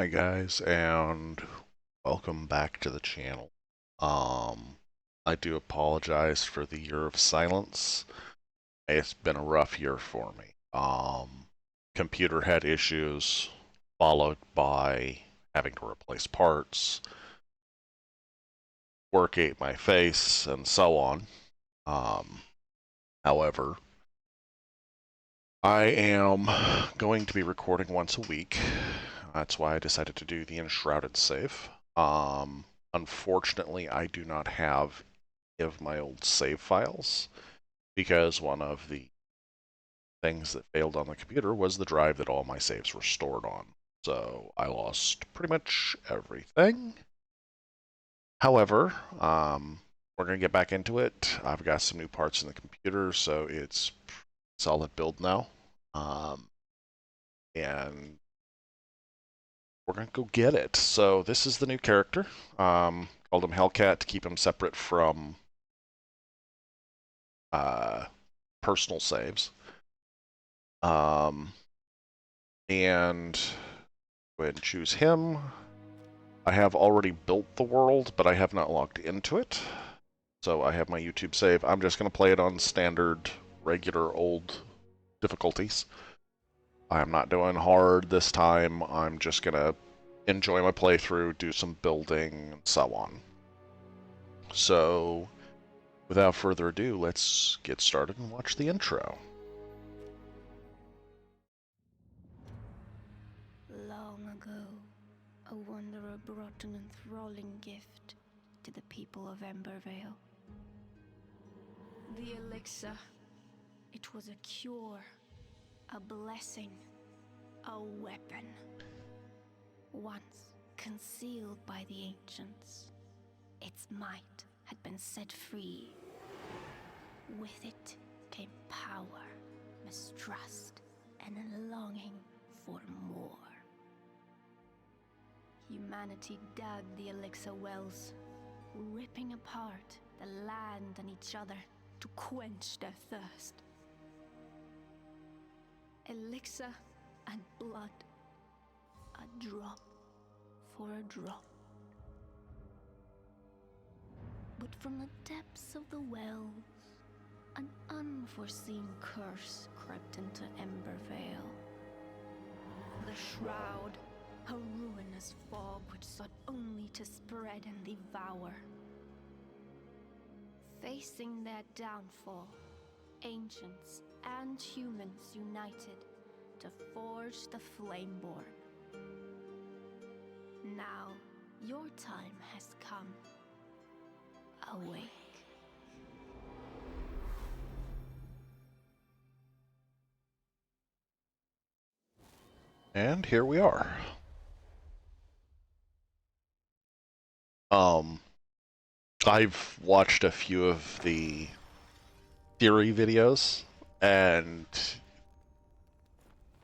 Hi guys, and welcome back to the channel. I do apologize for the year of silence. It's been a rough year for me. Computer had issues, followed by having to replace parts, work ate my face, and so on. Um, However, I am going to be recording once a week. That's why I decided to do the Enshrouded save. Unfortunately, I do not have any of my old save files because one of the things that failed on the computer was the drive that all my saves were stored on. So I lost pretty much everything. However, we're going to get back into it. I've got some new parts in the computer, so it's solid build now. Um, and we're going to go get it. So this is the new character. Called him Hellcat to keep him separate from uh, personal saves. Um, and go ahead and choose him. I have already built the world, but I have not logged into it. So I have my YouTube save. I'm just going to play it on standard, regular, old difficulties. I'm not doing hard this time. I'm just going to enjoy my playthrough, do some building, and so on. So, without further ado, let's get started and watch the intro. Long ago, a wanderer brought an enthralling gift to the people of Embervale. The elixir. It was a cure, a blessing, a weapon. Once concealed by the ancients, its might had been set free. With it came power, mistrust, and a longing for more. Humanity dug the elixir wells, ripping apart the land and each other to quench their thirst. Elixir and blood, a drop for a drop. But from the depths of the wells, an unforeseen curse crept into Embervale. The Shroud, a ruinous fog which sought only to spread and devour. Facing their downfall, ancients and humans united to forge the Flameborn. Now, your time has come. Awake. And here we are. Um, I've watched a few of the theory videos, and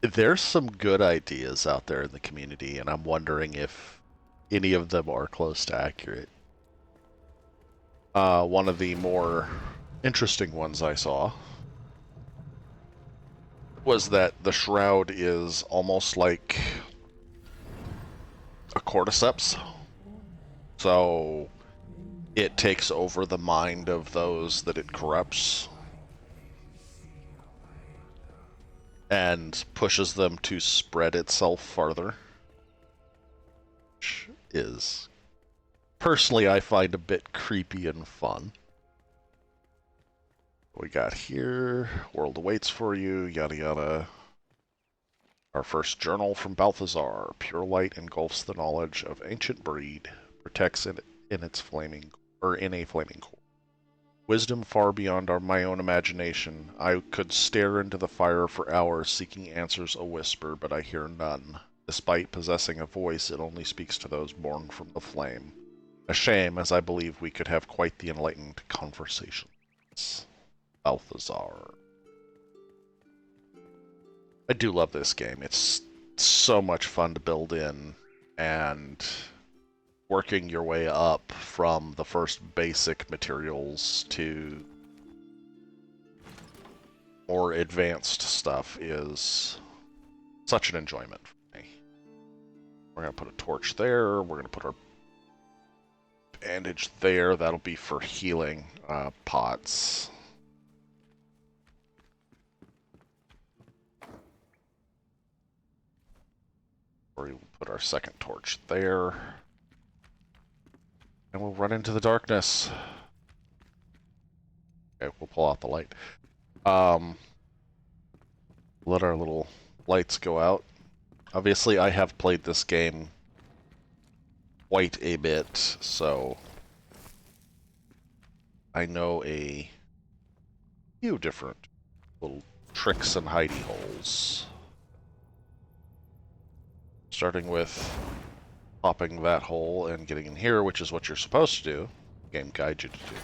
there's some good ideas out there in the community, and I'm wondering if any of them are close to accurate. One of the more interesting ones I saw was that the Shroud is almost like a cordyceps. So it takes over the mind of those that it corrupts and pushes them to spread itself farther. Which is, personally, I find a bit creepy and fun. What we got here, world awaits for you, yada yada. Our first journal from Balthazar. Pure light engulfs the knowledge of ancient breed, protects it in its flaming, or in a flaming core. Wisdom far beyond my own imagination. I could stare into the fire for hours seeking answers a whisper, but I hear none. Despite possessing a voice, it only speaks to those born from the flame. A shame, as I believe we could have quite the enlightened conversations. Balthazar. I do love this game. It's so much fun to build in, and working your way up from the first basic materials to more advanced stuff is such an enjoyment for me. We're going to put a torch there. We're going to put our bandage there. That'll be for healing pots. We will put our second torch there. And we'll run into the darkness. Okay, we'll pull out the light. Let our little lights go out. Obviously, I have played this game quite a bit, so I know a few different little tricks and hidey holes. Starting with popping that hole and getting in here, which is what you're supposed to do. The game guides you to do.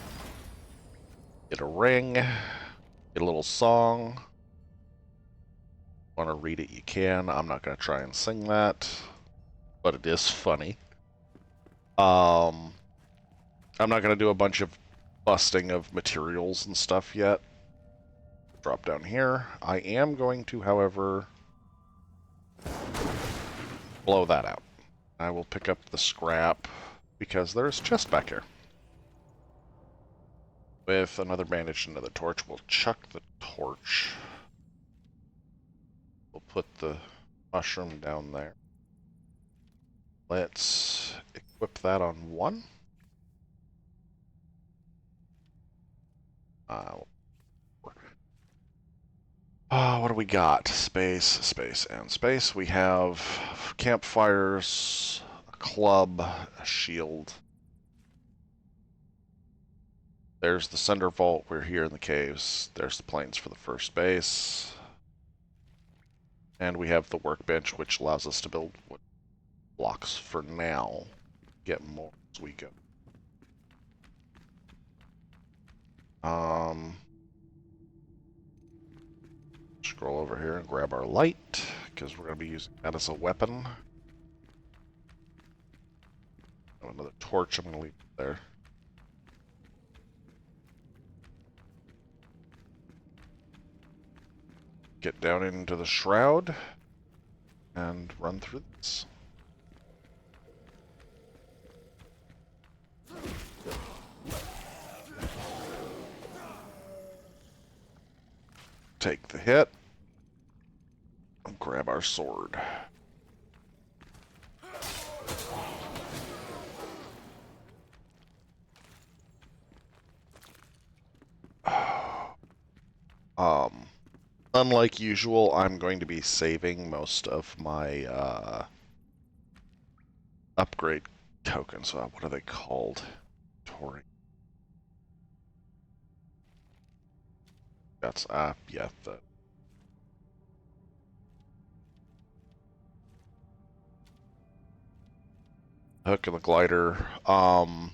Get a ring, get a little song. Want to read it, you can. I'm not going to try and sing that, but it is funny. I'm not going to do a bunch of busting of materials and stuff yet. Drop down here. I am going to, however, blow that out. I will pick up the scrap because there's a chest back here. With another bandage and another torch, we'll chuck the torch. We'll put the mushroom down there. Let's equip that on one. What do we got? Space, space, and space. We have campfires, a club, a shield. There's the Cinder Vault. We're here in the caves. There's the plains for the first base. And we have the workbench, which allows us to build wood blocks for now. Get more as we go. Scroll over here and grab our light, because we're going to be using that as a weapon. Another torch I'm going to leave there. Get down into the shroud and run through this. Take the hit. And grab our sword. Unlike usual, I'm going to be saving most of my upgrade tokens. What are they called? Tori. That's yeah, the hook and the glider. The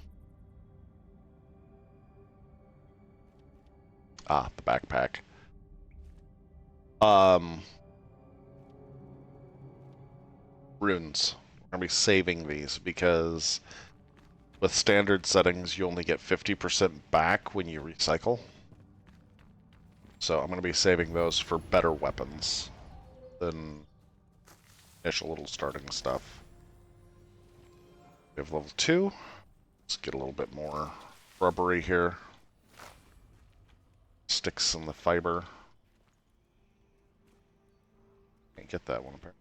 backpack. Runes. We're gonna be saving these because with standard settings you only get 50% back when you recycle. So I'm gonna be saving those for better weapons than initial little starting stuff. We have level 2. Let's get a little bit more rubbery here. Sticks in the fiber. Can't get that one apparently.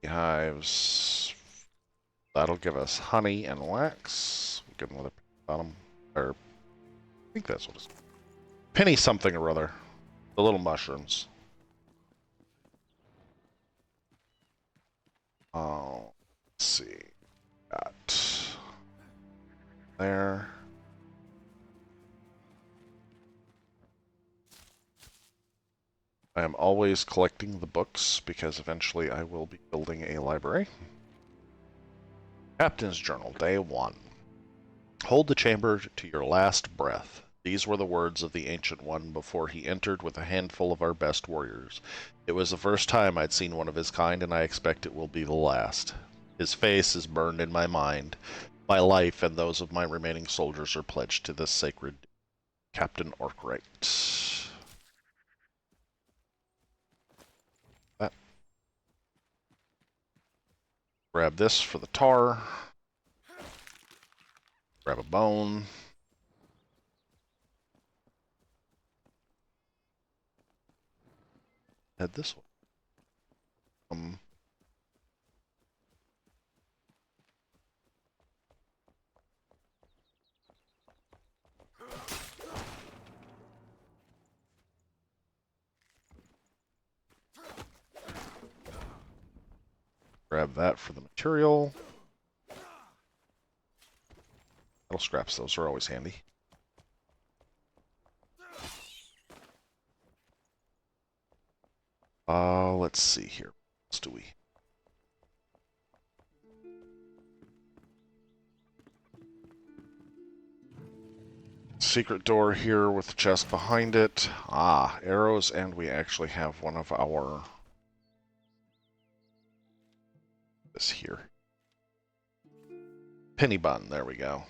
Hives. That'll give us honey and wax. We'll give them another bottom. Or I think that's what it's. Penny something or other. The little mushrooms. Oh, let's see. Got there. I am always collecting the books because eventually I will be building a library. Captain's Journal, Day 1. Hold the chamber to your last breath. These were the words of the Ancient One before he entered with a handful of our best warriors. It was the first time I'd seen one of his kind, and I expect it will be the last. His face is burned in my mind. My life and those of my remaining soldiers are pledged to this sacred Captain Arkwright. That. Grab this for the tar. Grab a bone. Head this way. Grab that for the material. Metal scraps, those are always handy. Let's see here. What else do we? Secret door here with the chest behind it. Ah, arrows, and we actually have one of our... this here. Penny bun, there we go.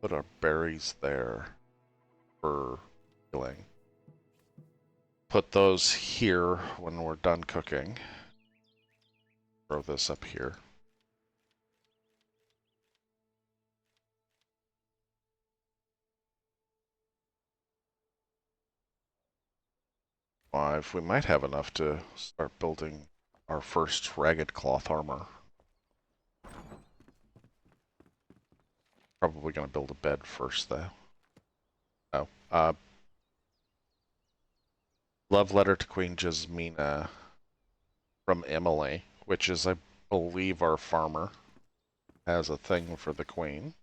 Put our berries there for healing. Put those here when we're done cooking. Throw this up here. We might have enough to start building our first ragged cloth armor. Probably going to build a bed first, though. Oh, love letter to Queen Jasmina from Emily, which is, I believe, our farmer, has a thing for the queen.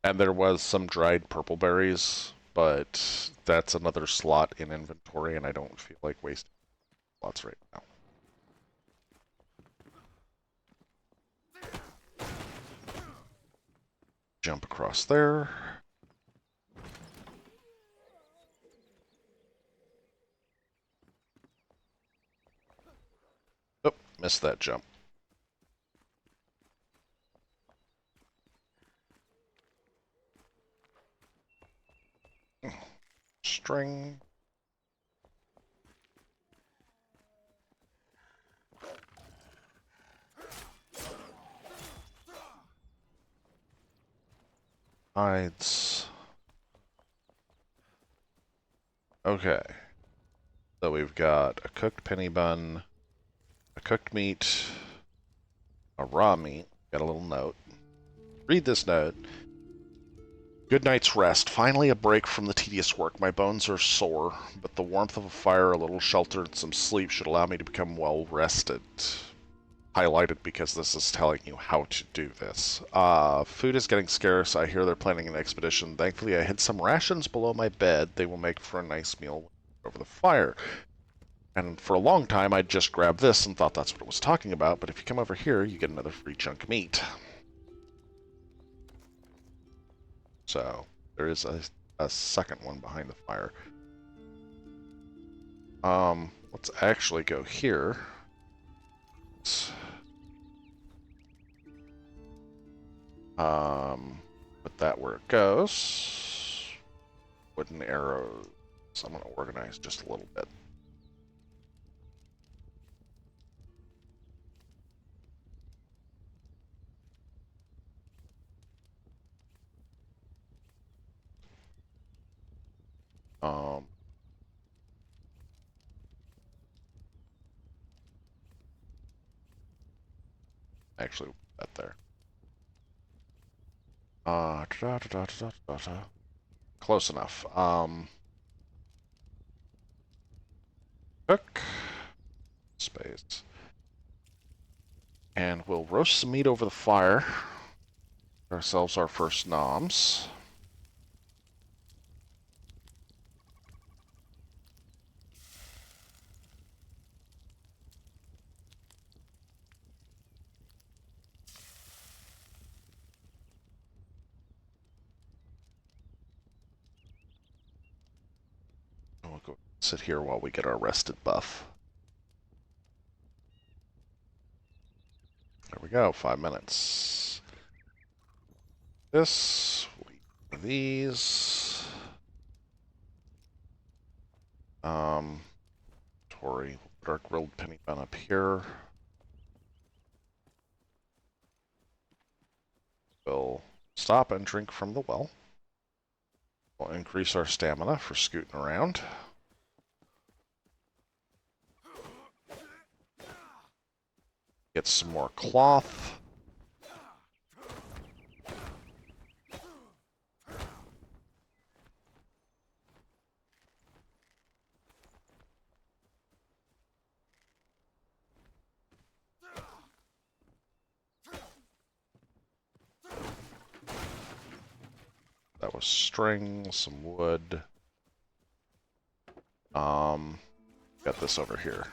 And there was some dried purple berries, but that's another slot in inventory, and I don't feel like wasting slots right now. Jump across there. Oh, missed that jump. String. Hides. Okay. So we've got a cooked penny bun, a cooked meat, a raw meat. Got a little note. Read this note. Good night's rest. Finally a break from the tedious work. My bones are sore, but the warmth of a fire, a little shelter, and some sleep should allow me to become well rested. Highlighted because this is telling you how to do this. Food is getting scarce. I hear they're planning an expedition. Thankfully, I hid some rations below my bed. They will make for a nice meal over the fire. And for a long time, I'd just grabbed this and thought that's what it was talking about, but if you come over here, you get another free chunk of meat. So, there is a second one behind the fire. Let's actually go here. Put that where it goes. Wooden arrows. So I'm going to organize just a little bit. Actually, put that there. Close enough. Cook. Space. And we'll roast some meat over the fire. Get ourselves our first noms. sit here while we get our rested buff. There we go, 5 minutes. This, we'll eat one of these. Tori, we'll put our grilled penny bun up here. We'll stop and drink from the well. We'll increase our stamina for scooting around. Get some more cloth. That was string, some wood. Got this over here.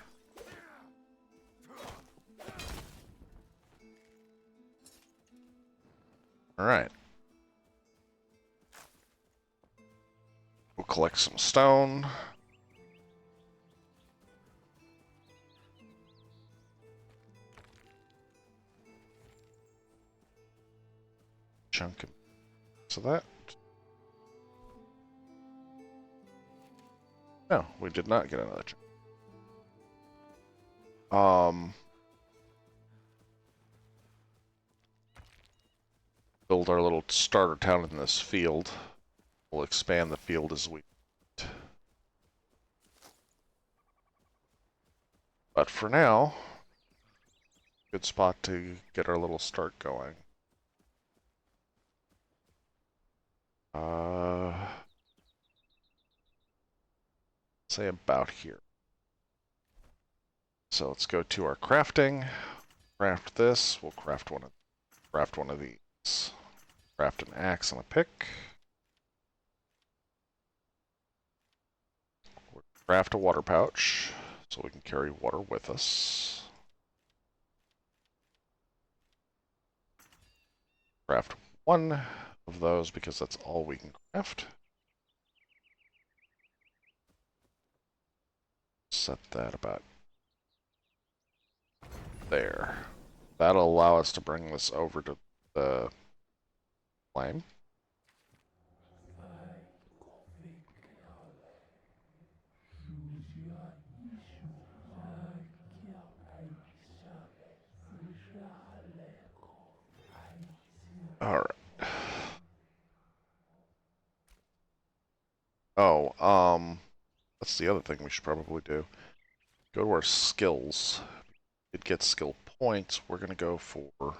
Alright. We'll collect some stone. Chunk of that. No, we did not get another chunk. Build our little starter town in this field. We'll expand the field as we need. But for now, good spot to get our little start going. Say about here. So let's go to our crafting. Craft this. We'll craft one of these. Craft an axe and a pick. We'll craft a water pouch so we can carry water with us. Craft one of those because that's all we can craft. Set that about there. That'll allow us to bring this over to the flame. Alright. Oh, that's the other thing we should probably do. Go to our skills. It gets skill points. We're going to go for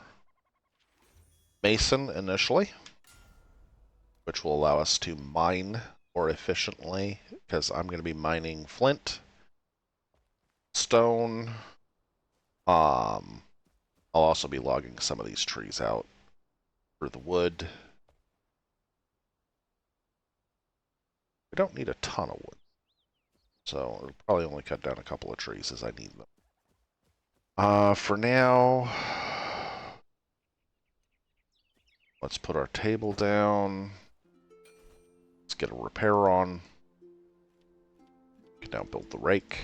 Mason initially, which will allow us to mine more efficiently, because I'm going to be mining flint, stone. I'll also be logging some of these trees out for the wood. We don't need a ton of wood, so it'll probably only cut down a couple of trees as I need them. For now, let's put our table down. Let's get a repair on. We can now build the rake.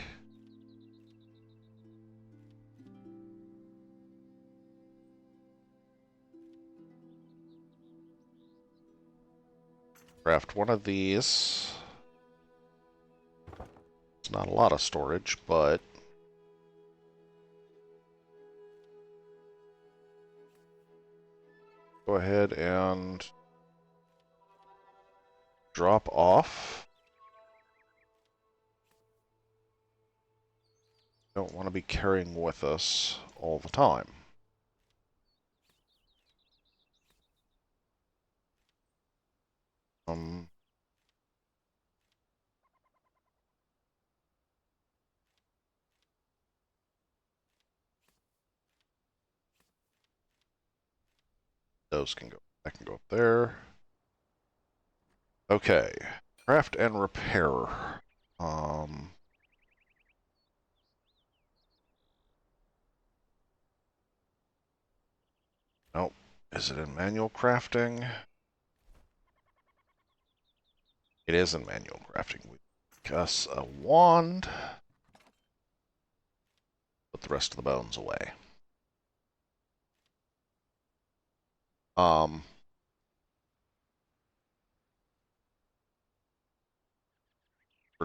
Craft one of these. It's not a lot of storage, but go ahead and drop off. Don't want to be carrying with us all the time. Those can go. That can go up there. Okay. Craft and repair. Nope. Is it in manual crafting? It is in manual crafting. make us a wand. Put the rest of the bones away. For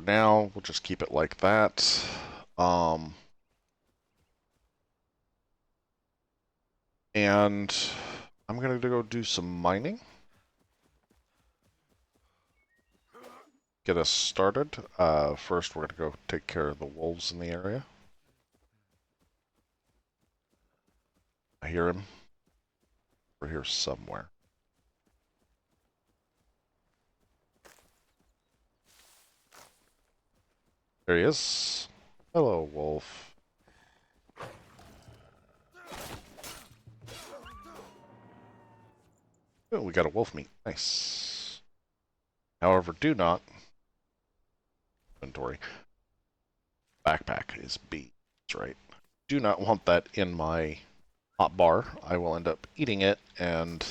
now, we'll just keep it like that. And I'm gonna go do some mining. Get us started. First, we're gonna go take care of the wolves in the area. I hear him. We're here somewhere. There he is. Hello, wolf. Oh, we got a wolf meat. Nice. However, do not. Inventory. Backpack is B. That's right. Do not want that in my hot bar. I will end up eating it, and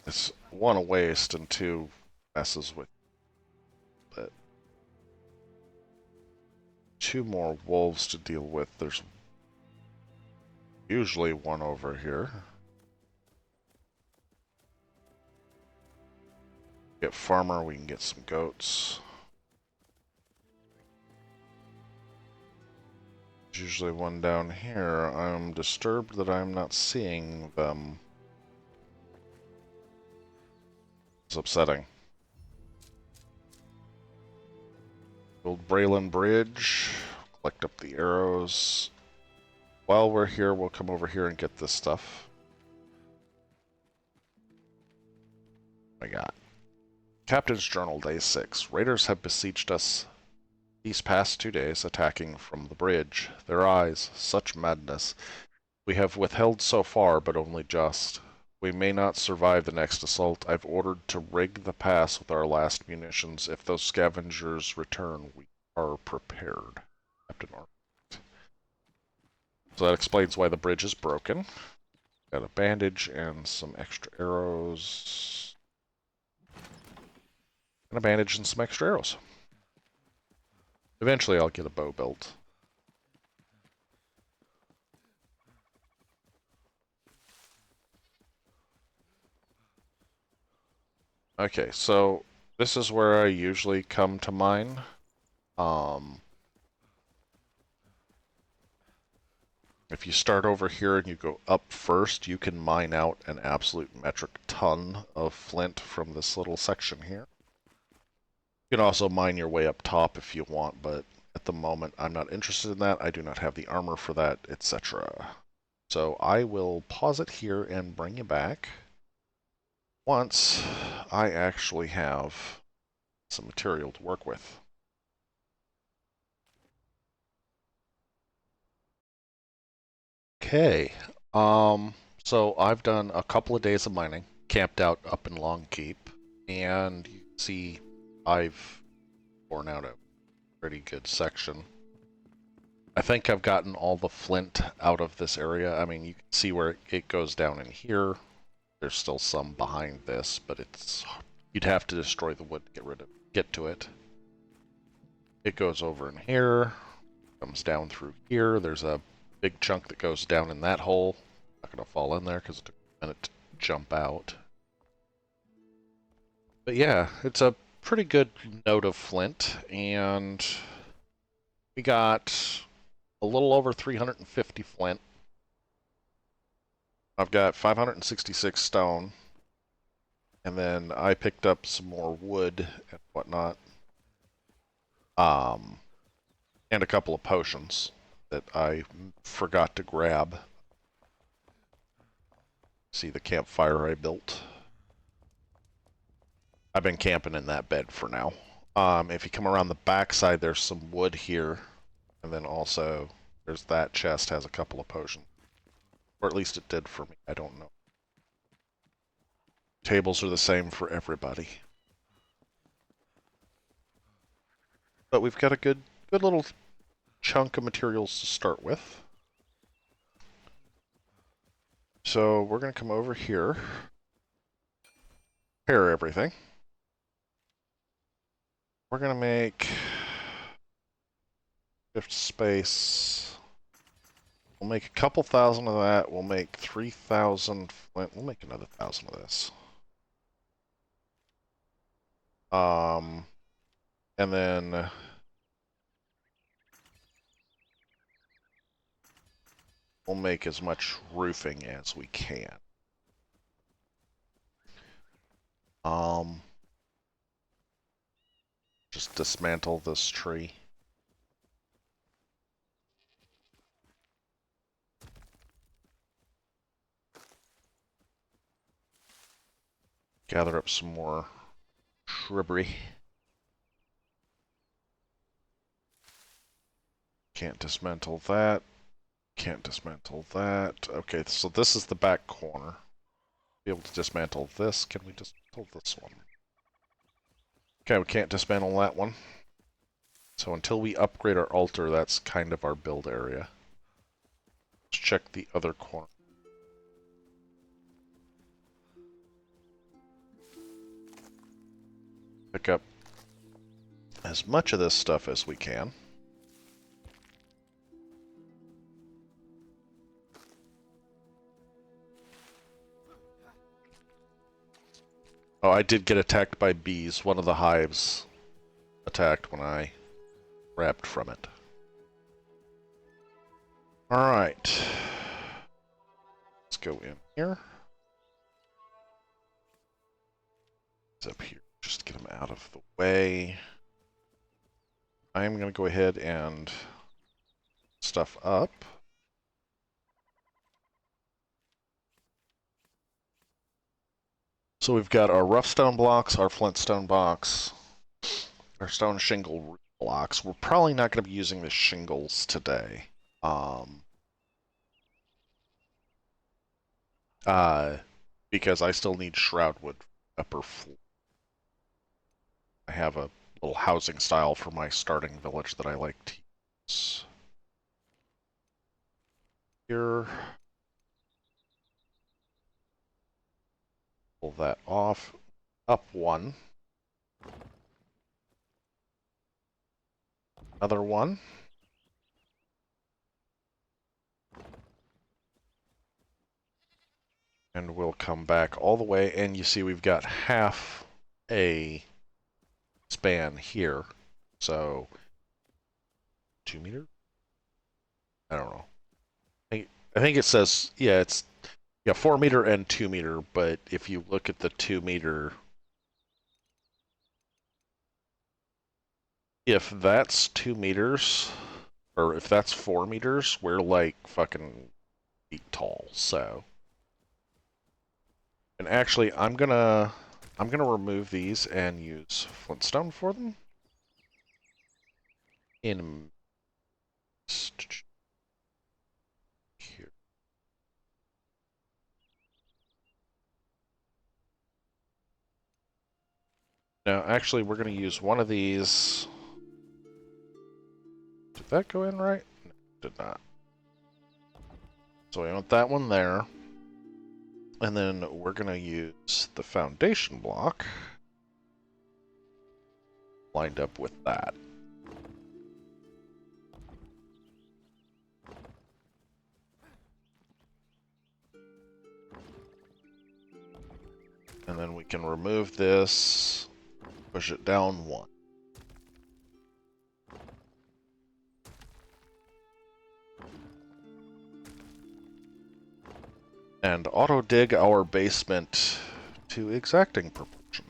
it's one, a waste, and two, messes with it. Two more wolves to deal with. There's usually one over here. Get farmer, we can get some goats. There's usually one down here. I'm disturbed that I'm not seeing them. It's upsetting. Build Braylon Bridge. Collect up the arrows. While we're here, we'll come over here and get this stuff. I got Captain's Journal, Day 6. Raiders have besieged us these past 2 days, attacking from the bridge. Their eyes, such madness. We have withheld so far, but only just. We may not survive the next assault. I've ordered to rig the pass with our last munitions. If those scavengers return, we are prepared. Captain Arnold. So that explains why the bridge is broken. Got a bandage and some extra arrows. And a bandage and some extra arrows. Eventually I'll get a bow built. Okay, so this is where I usually come to mine. If you start over here and you go up first, you can mine out an absolute metric ton of flint from this little section here. You can also mine your way up top if you want, but at the moment I'm not interested in that. I do not have the armor for that, etc. So I will pause it here and bring you back once I actually have some material to work with. Okay, so I've done a couple of days of mining, camped out up in Long Keep, and you can see I've torn out a pretty good section. I think I've gotten all the flint out of this area. I mean, you can see where it goes down in here. There's still some behind this, but you'd have to destroy the wood to get to it. It goes over in here, comes down through here. There's a big chunk that goes down in that hole. Not gonna fall in there because it took a minute to jump out. But yeah, it's a pretty good note of flint, and we got a little over 350 flint. I've got 566 stone, and then I picked up some more wood and whatnot. And a couple of potions that I forgot to grab. See the campfire I built. I've been camping in that bed for now. If you come around the backside, there's some wood here, and then also there's that chest has a couple of potions. Or at least it did for me. I don't know. Tables are the same for everybody. But we've got a good little chunk of materials to start with. So we're going to come over here, repair everything. we're gonna make shift space. We'll make a couple thousand of that. We'll make 3,000 flint. We'll make another 1,000 of this. And then we'll make as much roofing as we can. Just dismantle this tree. Gather up some more shrubbery. Can't dismantle that. Can't dismantle that. Okay, so this is the back corner. Be able to dismantle this. Can we dismantle this one? Okay, we can't dismantle that one. So until we upgrade our altar, that's kind of our build area. Let's check the other corner. Pick up as much of this stuff as we can. Oh, I did get attacked by bees. One of the hives attacked when I grabbed from it. Alright. Let's go in here. It's up here. Just get him out of the way. I'm going to go ahead and stuff up. So we've got our rough stone blocks, our flint stone box, our stone shingle blocks. We're probably not going to be using the shingles today. Because I still need shroud wood upper floor. I have a little housing style for my starting village that I like to use. Here. Pull that off. Up one. Another one. And we'll come back all the way, and you see we've got half a span here. So 2 meter? I don't know. I think it says, yeah, it's 4 meter and 2 meter, but if you look at the 2 meter, if that's 2 meters, or if that's 4 meters, we're like fucking feet tall, so. And actually, I'm gonna remove these and use flintstone for them. In here. Now, actually, we're gonna use one of these. Did that go in right? No, it did not. So we want that one there. And then we're gonna use the foundation block lined up with that. And then we can remove this, push it down one. And auto dig our basement to exacting proportion.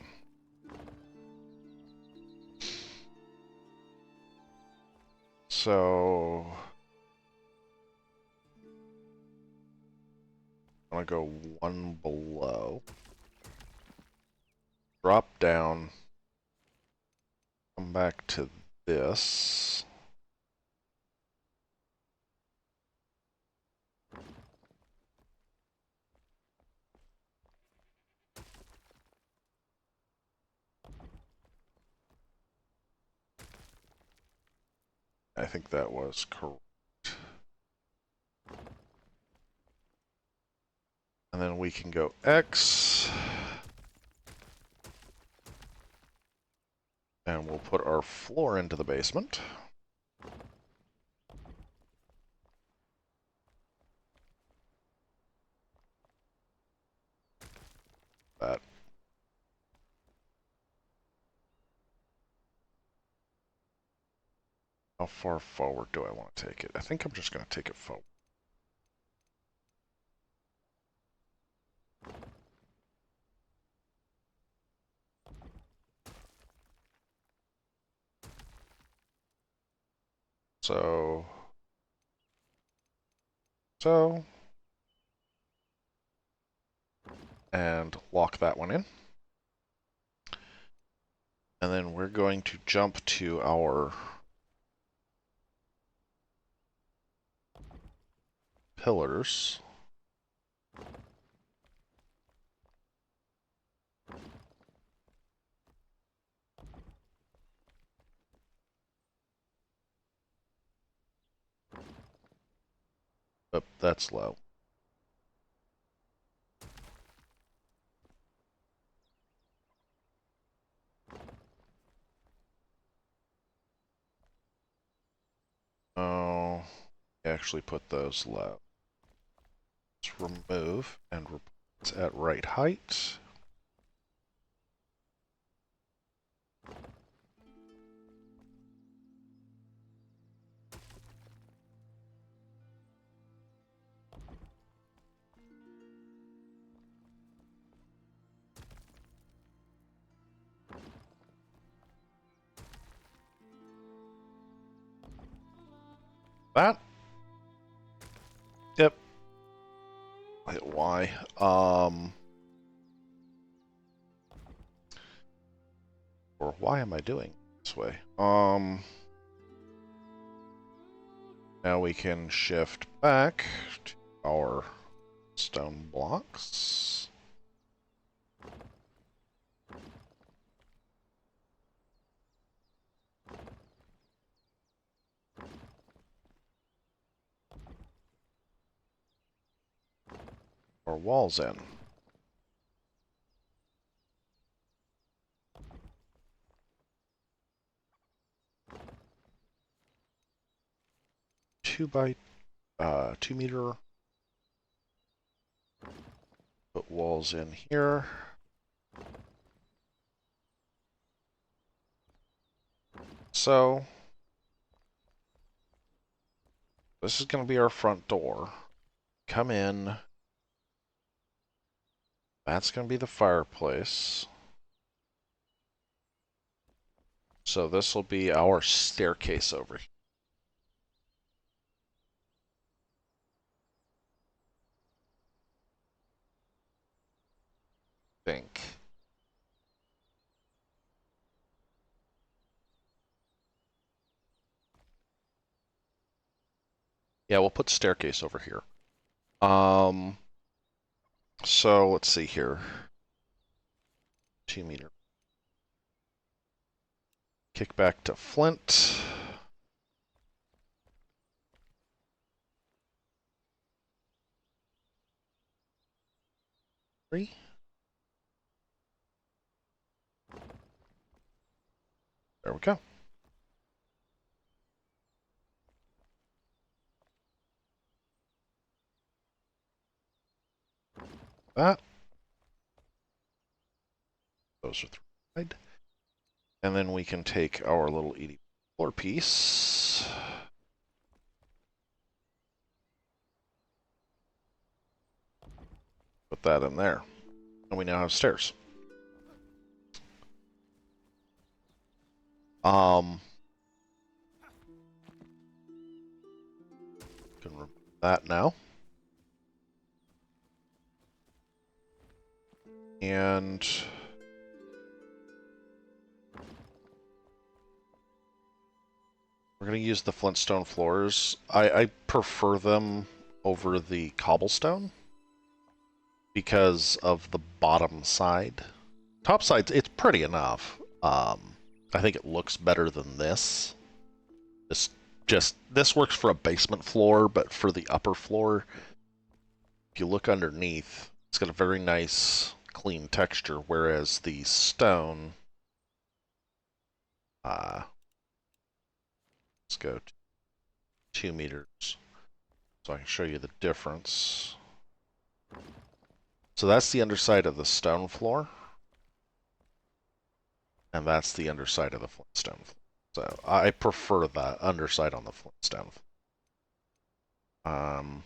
So I'm gonna go one below. Drop down. Come back to this. I think that was correct. And then we can go X. And we'll put our floor into the basement. That. How far forward do I want to take it? I think I'm just going to take it forward. So, and lock that one in. And then we're going to jump to our pillars. Oh, that's low. Oh, actually put those low. Let's remove and replace at right height. That? Yep. Hit Y. Or why am I doing it this way? Now we can shift back to our stone blocks. Our walls in. Two by 2 meter. Put walls in here. So this is going to be our front door. Come in. That's going to be the fireplace. So this will be our staircase over here. I think. Yeah, we'll put staircase over here. So let's see here. 2 meter. Kick back to flint. Three. There we go. That. Those are three. And then we can take our little ED floor piece. Put that in there. And we now have stairs. Can remove that now. And we're going to use the flintstone floors. I prefer them over the cobblestone because of the bottom side. Top side, it's pretty enough. I think it looks better than this. This works for a basement floor, but for the upper floor, if you look underneath, it's got a very nice, clean texture, whereas the stone Let's go 2 meters so I can show you the difference. So that's the underside of the stone floor. And that's the underside of the flintstone floor. So I prefer the underside on the flintstone floor.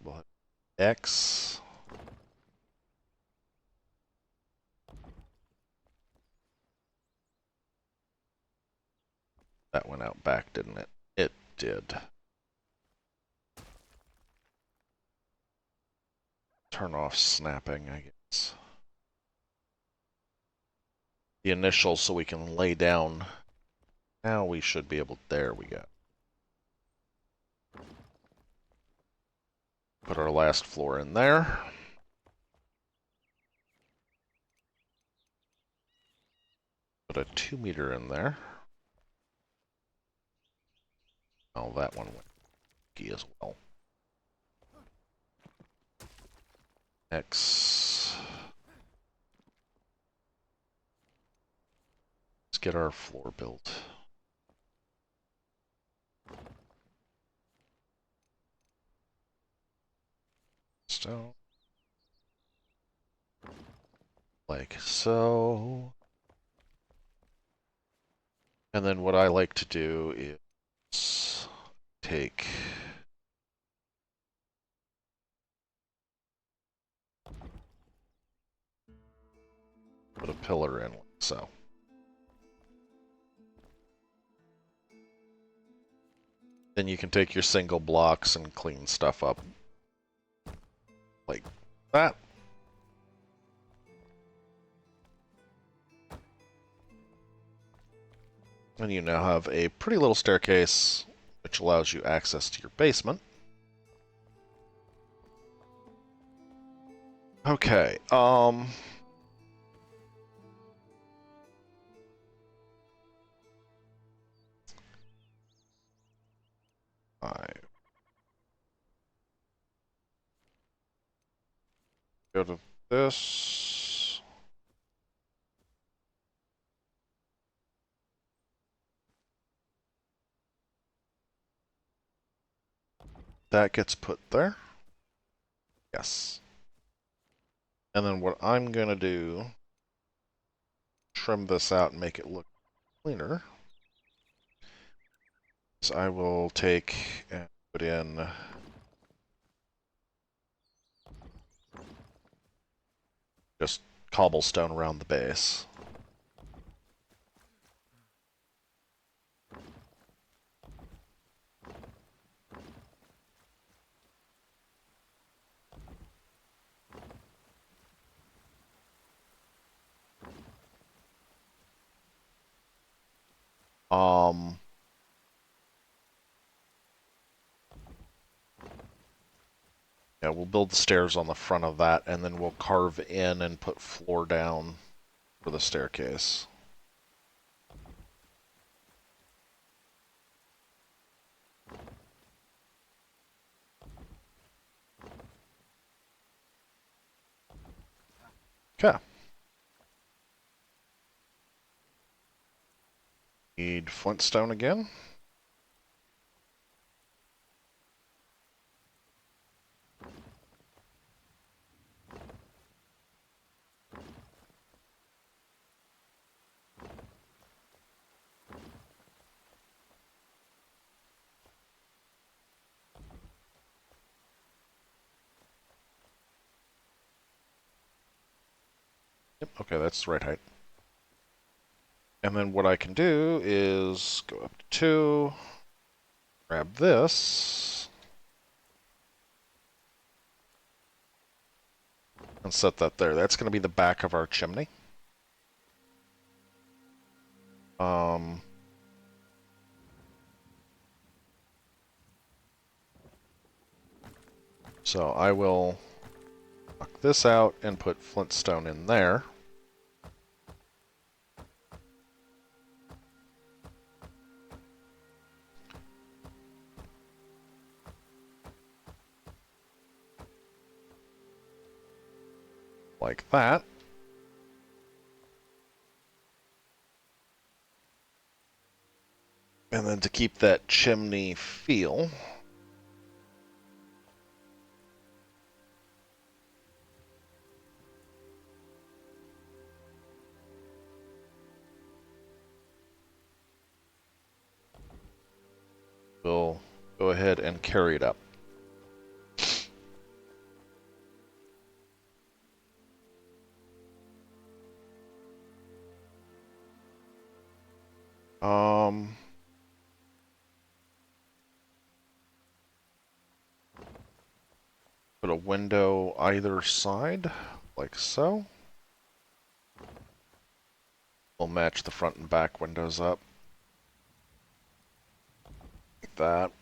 We'll have X. That went out back, didn't it? It did. Turn off snapping, I guess. The initials so we can lay down. Now we should be able... There we go. Put our last floor in there. Put a 2 meter in there. Oh, that one went key as well. X. Let's get our floor built. Stone. Like so. And then what I like to do is take put a pillar in like so. Then you can take your single blocks and clean stuff up like that. And you now have a pretty little staircase which allows you access to your basement. Okay, I go to this. That gets put there. Yes. And then what I'm gonna do, trim this out and make it look cleaner, is I will take and put in just cobblestone around the base. Yeah, we'll build the stairs on the front of that, and then we'll carve in and put floor down for the staircase. Okay. Need flintstone again. Yep, okay, that's the right height. And then what I can do is go up to 2, grab this, and set that there. That's going to be the back of our chimney. So I will knock this out and put flintstone in there. Like that. And then to keep that chimney feel, we'll go ahead and carry it up. Put a window either side, like so. We'll match the front and back windows up. Like that.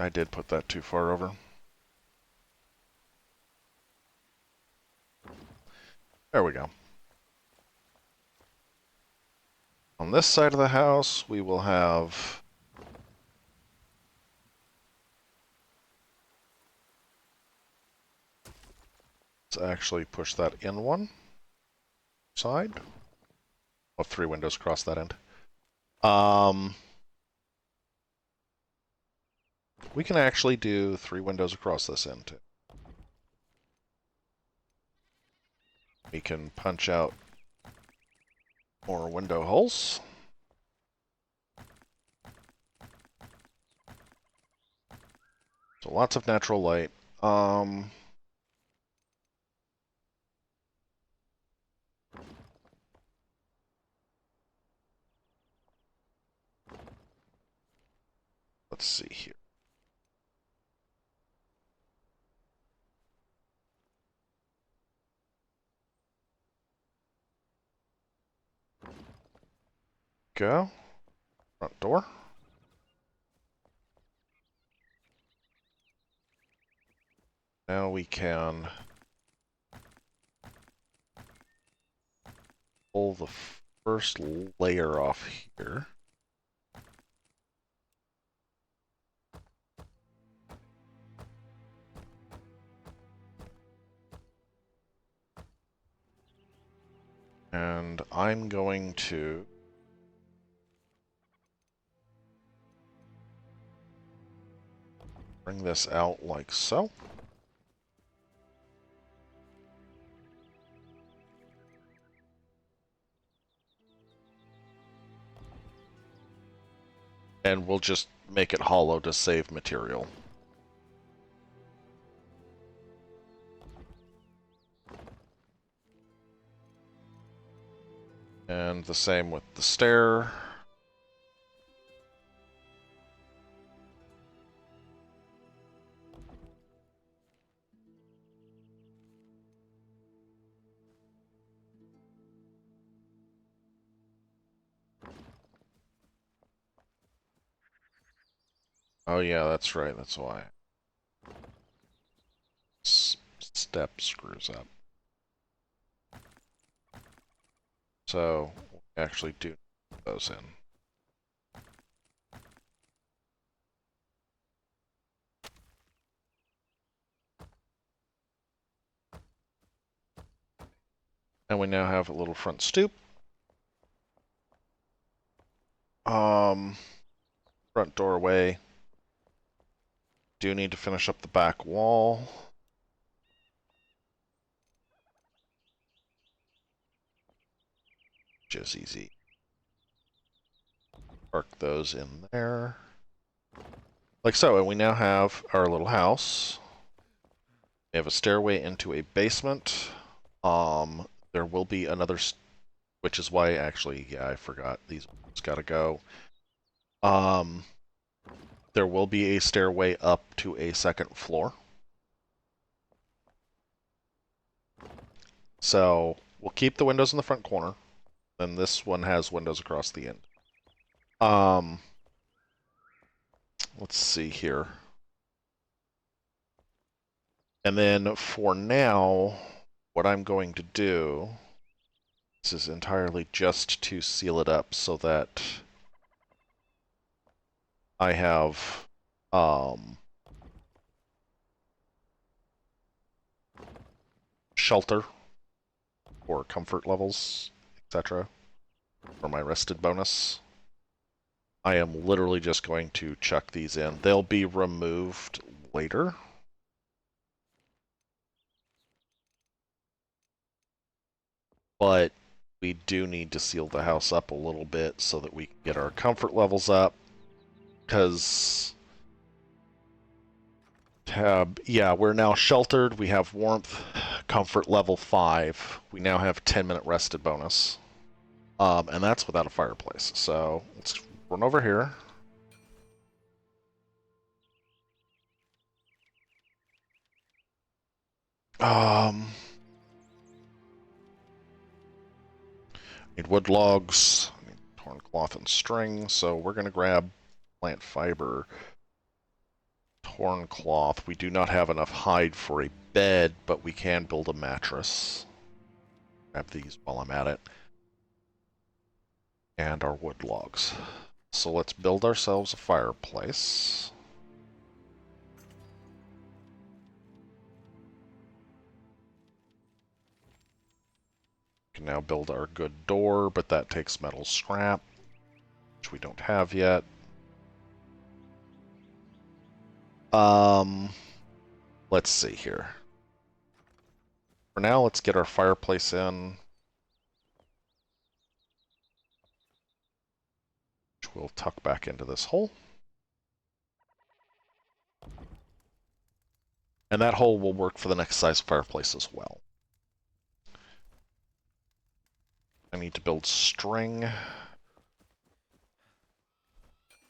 I did put that too far over. There we go. On this side of the house, we will have let's actually push that in one side. Oh, 3 windows across that end. We can actually do 3 windows across this end too. We can punch out more window holes. So lots of natural light. Let's see here. Go. Front door. Now we can pull the first layer off here. And I'm going to bring this out like so. And we'll just make it hollow to save material. And the same with the stair. Oh yeah, that's right, that's why. Step screws up. So, we actually do those in. And we now have a little front stoop. Front doorway. Do need to finish up the back wall. Just easy. Park those in there. Like so, and we now have our little house. We have a stairway into a basement. There will be another, which is why actually, yeah, I forgot these ones gotta go. There will be a stairway up to a second floor. So we'll keep the windows in the front corner. Then this one has windows across the end. Let's see here. And then for now, what I'm going to do, this is entirely just to seal it up so that I have shelter or comfort levels, etc. for my rested bonus. I am literally just going to chuck these in. They'll be removed later. But we do need to seal the house up a little bit so that we can get our comfort levels up. Because, yeah, we're now sheltered. We have warmth, comfort level 5. We now have 10-minute rested bonus. And that's without a fireplace. So let's run over here. Need wood logs, need torn cloth and string, so we're going to grab plant fiber, torn cloth. We do not have enough hide for a bed, but we can build a mattress. Grab these while I'm at it. And our wood logs. So let's build ourselves a fireplace. We can now build our good door, but that takes metal scrap, which we don't have yet. Let's see here. For now, let's get our fireplace in. Which we'll tuck back into this hole. And that hole will work for the next size fireplace as well. I need to build string.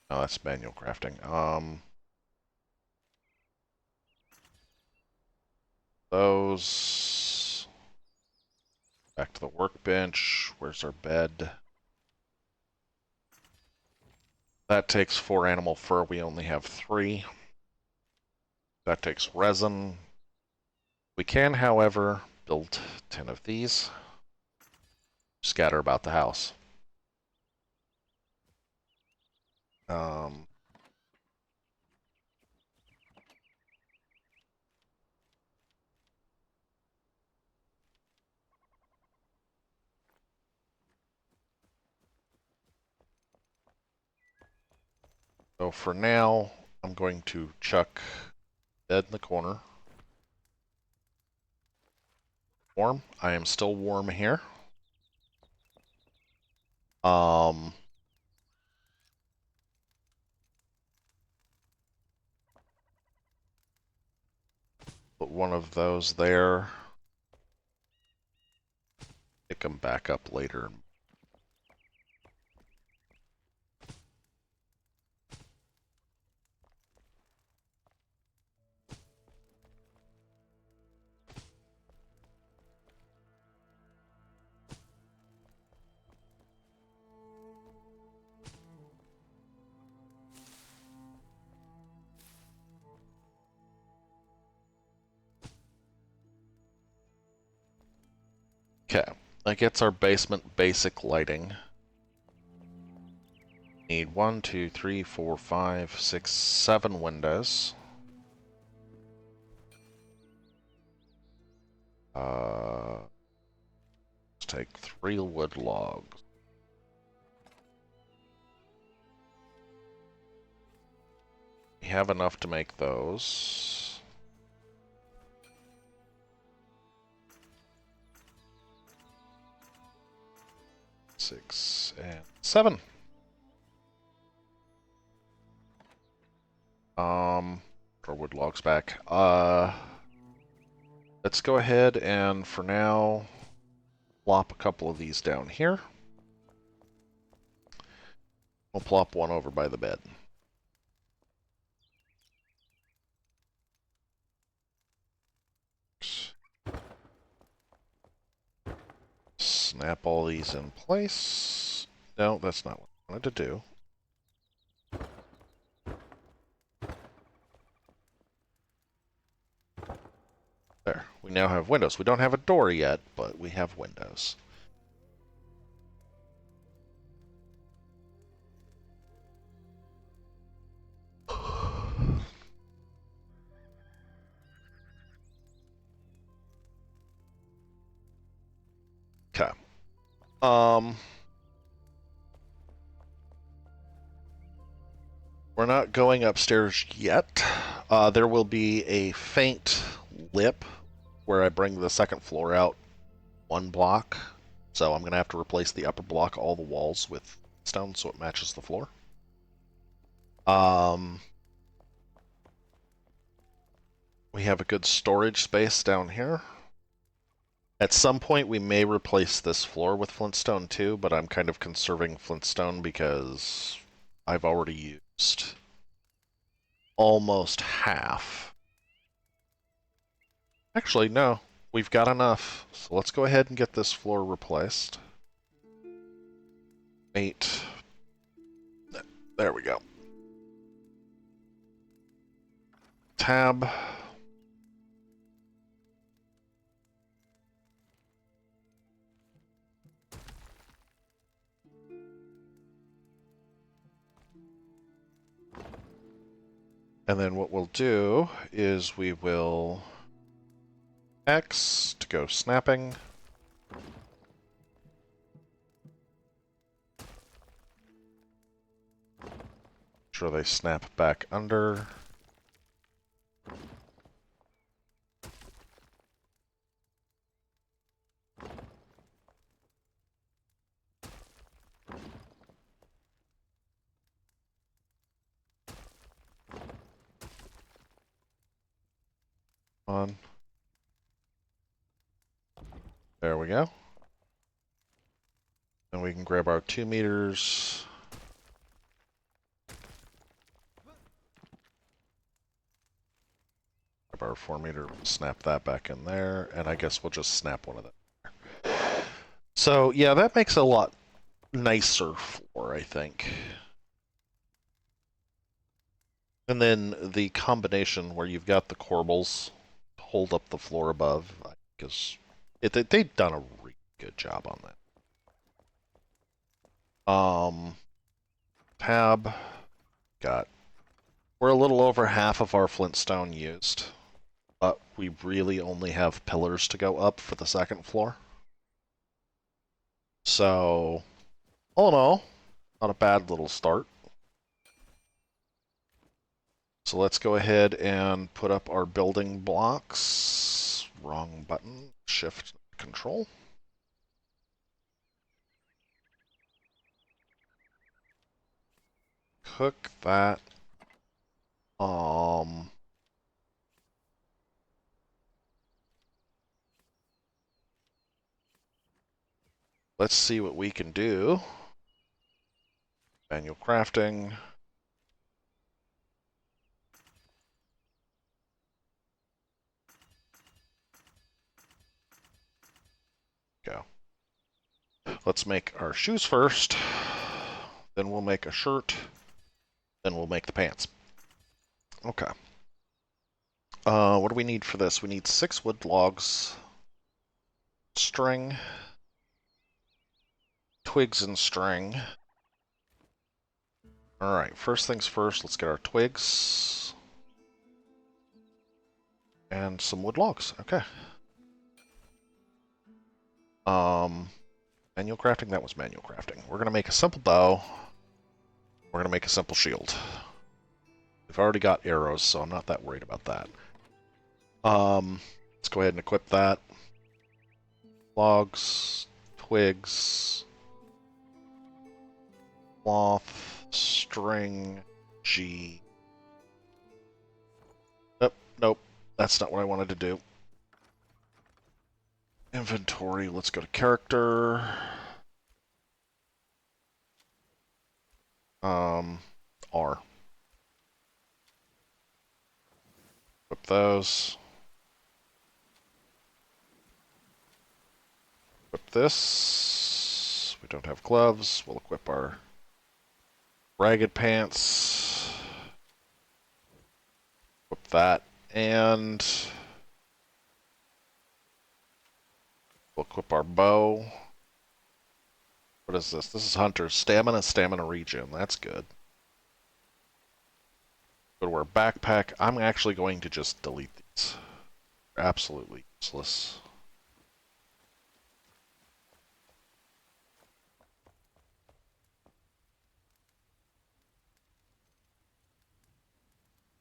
Oh, that's manual crafting. Those. Back to the workbench. Where's our bed? That takes 4 animal fur. We only have 3. That takes resin. We can, however, build 10 of these. Scatter about the house. So for now, I'm going to chuck bed in the corner. Warm. I am still warm here. Put one of those there. Pick them back up later. Okay, that gets our basement basic lighting. Need 1, 2, 3, 4, 5, 6, 7 windows. Let's take 3 wood logs. We have enough to make those. 6 and 7. Our wood logs back. Let's go ahead and for now plop a couple of these down here. We'll plop one over by the bed. Snap all these in place. No, that's not what I wanted to do. There. We now have windows. We don't have a door yet, but we have windows. Okay. We're not going upstairs yet. There will be a faint lip where I bring the second floor out one block. So I'm going to have to replace the upper block, all the walls with stone so it matches the floor. We have a good storage space down here. At some point we may replace this floor with flintstone too, but I'm kind of conserving flintstone because I've already used almost half. Actually, no. We've got enough. So let's go ahead and get this floor replaced. 8. There we go. Tab. And then what we'll do is we will X to go snapping. Sure they snap back under. On. There we go. And we can grab our 2 meters. Grab our 4 meter, snap that back in there, and I guess we'll just snap one of them. So yeah, that makes a lot nicer floor, I think. And then the combination where you've got the corbels hold up the floor above, because they've done a really good job on that. Tab, we're a little over half of our flintstone used, but we really only have pillars to go up for the second floor. So, all in all, not a bad little start. So let's go ahead and put up our building blocks. Wrong button. Shift Control. Cook that. Let's see what we can do. Manual crafting. Go. Let's make our shoes first. Then we'll make a shirt. Then we'll make the pants. Okay. What do we need for this? We need 6 wood logs, string, twigs and string. Alright, first things first, let's get our twigs. And some wood logs, okay. Manual crafting, that was manual crafting. We're gonna make a simple bow. We're gonna make a simple shield. We've already got arrows, so I'm not that worried about that. Let's go ahead and equip that. Logs, twigs, cloth, string, G. Nope, that's not what I wanted to do. Inventory, let's go to character. R. Equip those. Equip this. We don't have gloves. We'll equip our ragged pants. Equip that. And equip our bow. What is this? This is Hunter's stamina regen. That's good. Go to our backpack. I'm actually going to just delete these. They're absolutely useless.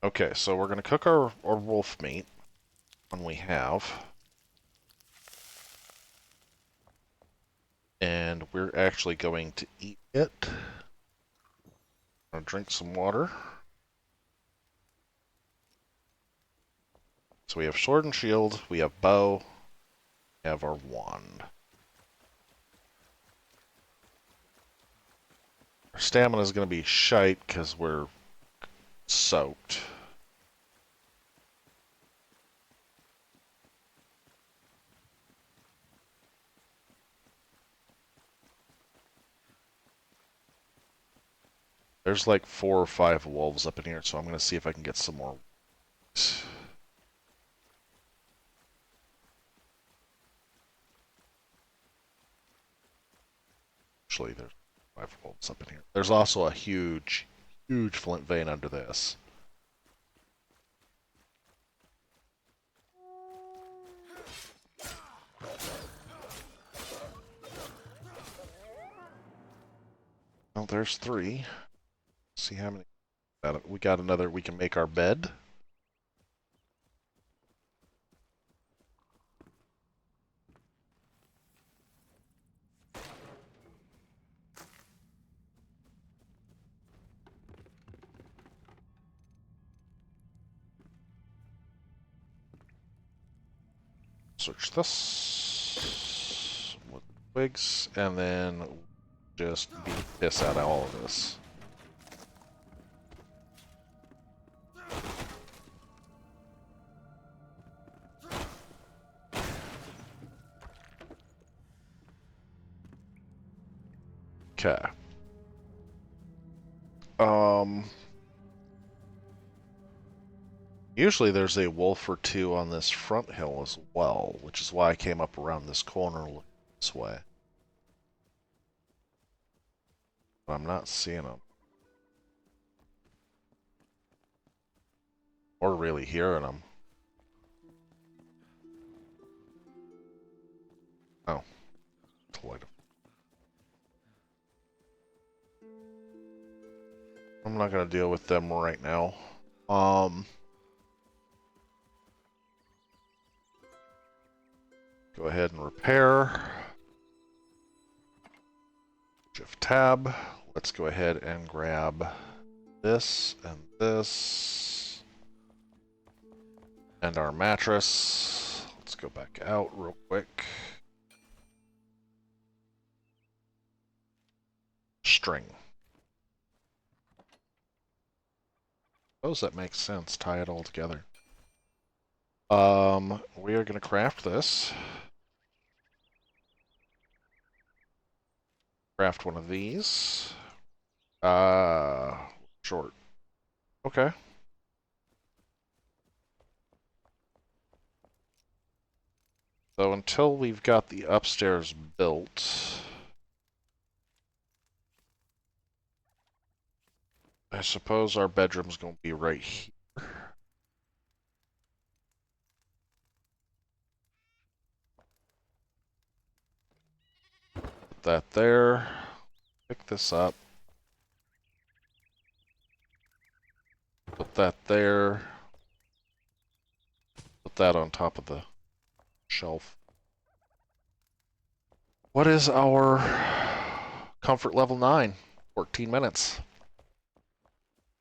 Okay, so we're going to cook our wolf meat when we have. And we're actually going to eat it. I'm going to drink some water. So we have sword and shield, we have bow, we have our wand. Our stamina is going to be shite because we're soaked. There's like 4 or 5 wolves up in here, so I'm going to see if I can get some more. Actually, there's 5 wolves up in here. There's also a huge flint vein under this. Well, there's 3. Let's see how many. We got another. We can make our bed. Search this with twigs, and then just beat piss out of all of this. Okay. Usually there's a wolf or 2 on this front hill as well, which is why I came up around this corner this way. But I'm not seeing them. Or really hearing them. Oh. I'm not going to deal with them right now. Go ahead and repair. Shift tab. Let's go ahead and grab this and this. And our mattress. Let's go back out real quick. String. Suppose that makes sense. Tie it all together. We are going to craft this. Craft one of these. Short. Okay. So until we've got the upstairs built, I suppose our bedroom's going to be right here. Put that there. Pick this up. Put that there. Put that on top of the shelf. What is our comfort level 9? 14 minutes.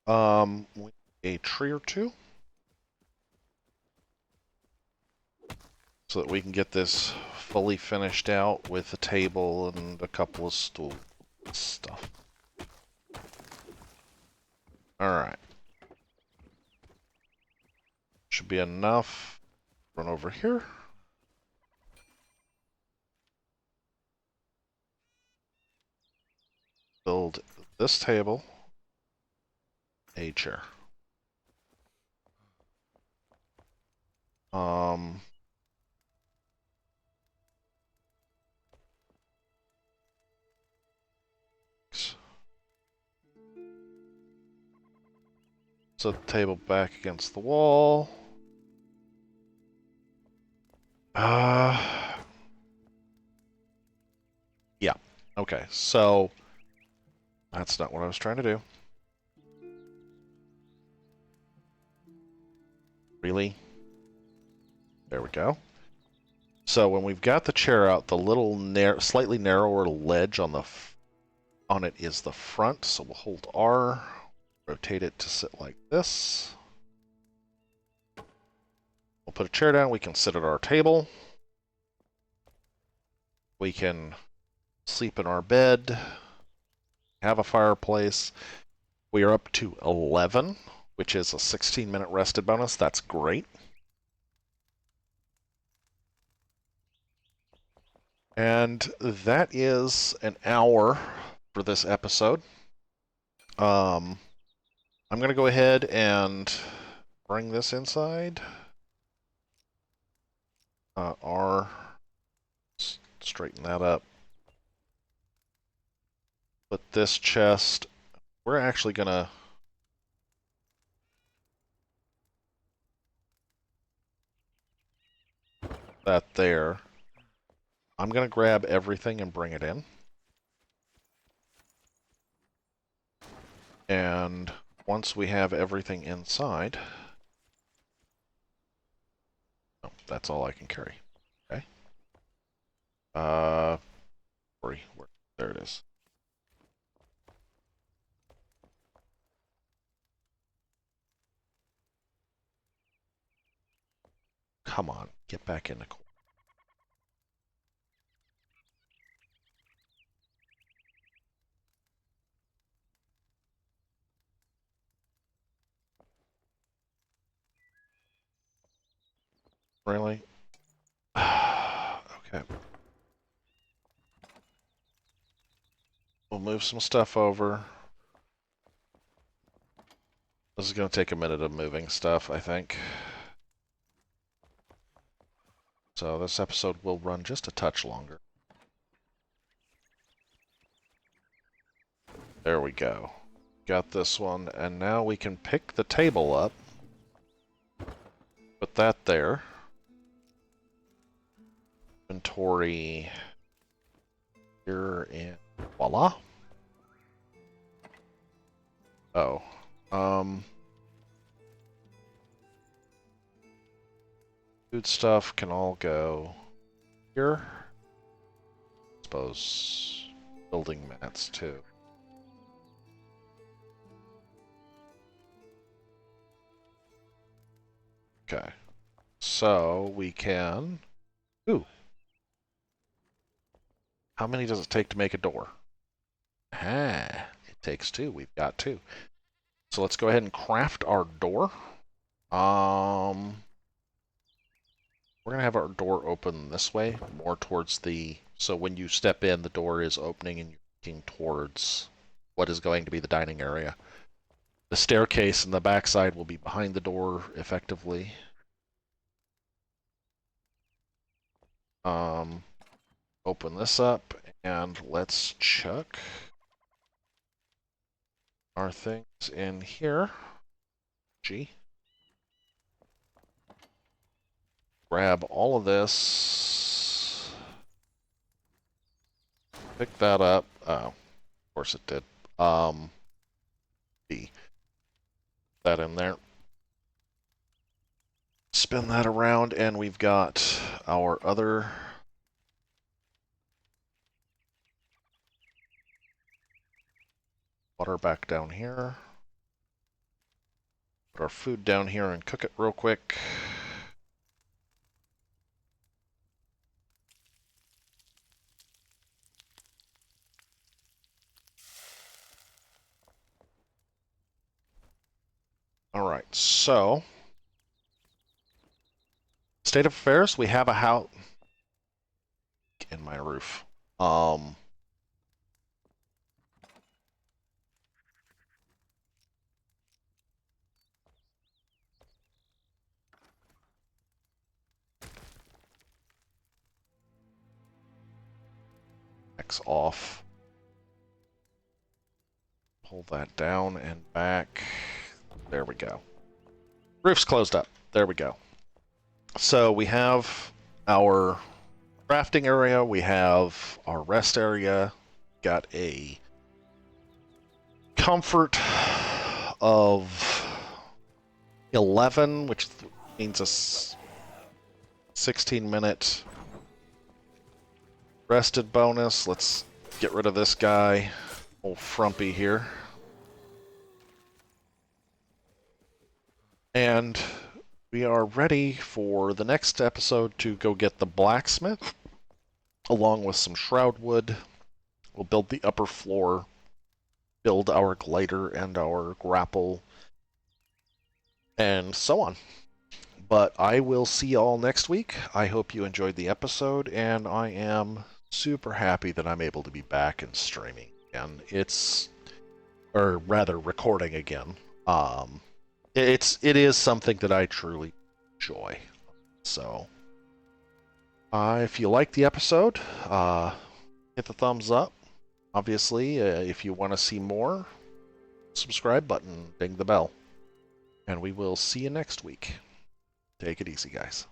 A tree or 2? So that we can get this fully finished out with a table and a couple of stools and stuff. Alright. Should be enough. Run over here. Build this table. A chair. set the table back against the wall. Yeah. Okay, so that's not what I was trying to do. Really? There we go. So when we've got the chair out, the little slightly narrower ledge on it is the front. So we'll hold R, rotate it to sit like this. We'll put a chair down. We can sit at our table. We can sleep in our bed. Have a fireplace. We are up to 11, which is a 16-minute rested bonus. That's great. And that is an hour for this episode. I'm going to go ahead and bring this inside. R, straighten that up. Put this chest, we're actually going to that there. I'm going to grab everything and bring it in. And once we have everything inside, oh, that's all I can carry. Okay. There it is. Come on, get back in the corner. Really? Okay. We'll move some stuff over. This is going to take a minute of moving stuff, I think. So this episode will run just a touch longer. There we go. Got this one, and now we can pick the table up. Put that there. Inventory here, and voila. Oh. Food stuff can all go here. I suppose building mats too. Okay. So we can... Ooh. How many does it take to make a door? Ah, it takes 2. We've got 2. So let's go ahead and craft our door. We're going to have our door open this way, more towards the... So when you step in, the door is opening and you're looking towards what is going to be the dining area. The staircase in the backside will be behind the door, effectively. Open this up, and let's chuck our things in here. G. Grab all of this. Pick that up. Oh, of course it did. B. That in there. Spin that around, and we've got our other... water back down here. Put our food down here and cook it real quick. All right, so state of affairs, we have a house in my roof. X off. Pull that down and back. There we go. Roof's closed up. There we go. So we have our crafting area. We have our rest area. Got a comfort of 11, which means a 16-minute rested bonus. Let's get rid of this guy, old Frumpy here. And we are ready for the next episode to go get the blacksmith, along with some shroud wood. We'll build the upper floor, build our glider and our grapple, and so on. But I will see you all next week. I hope you enjoyed the episode, and I am super happy that I'm able to be back and streaming again. Or rather, recording again. It is something that I truly enjoy. So, if you like the episode, hit the thumbs up. Obviously, if you want to see more, subscribe button, ding the bell. And we will see you next week. Take it easy, guys.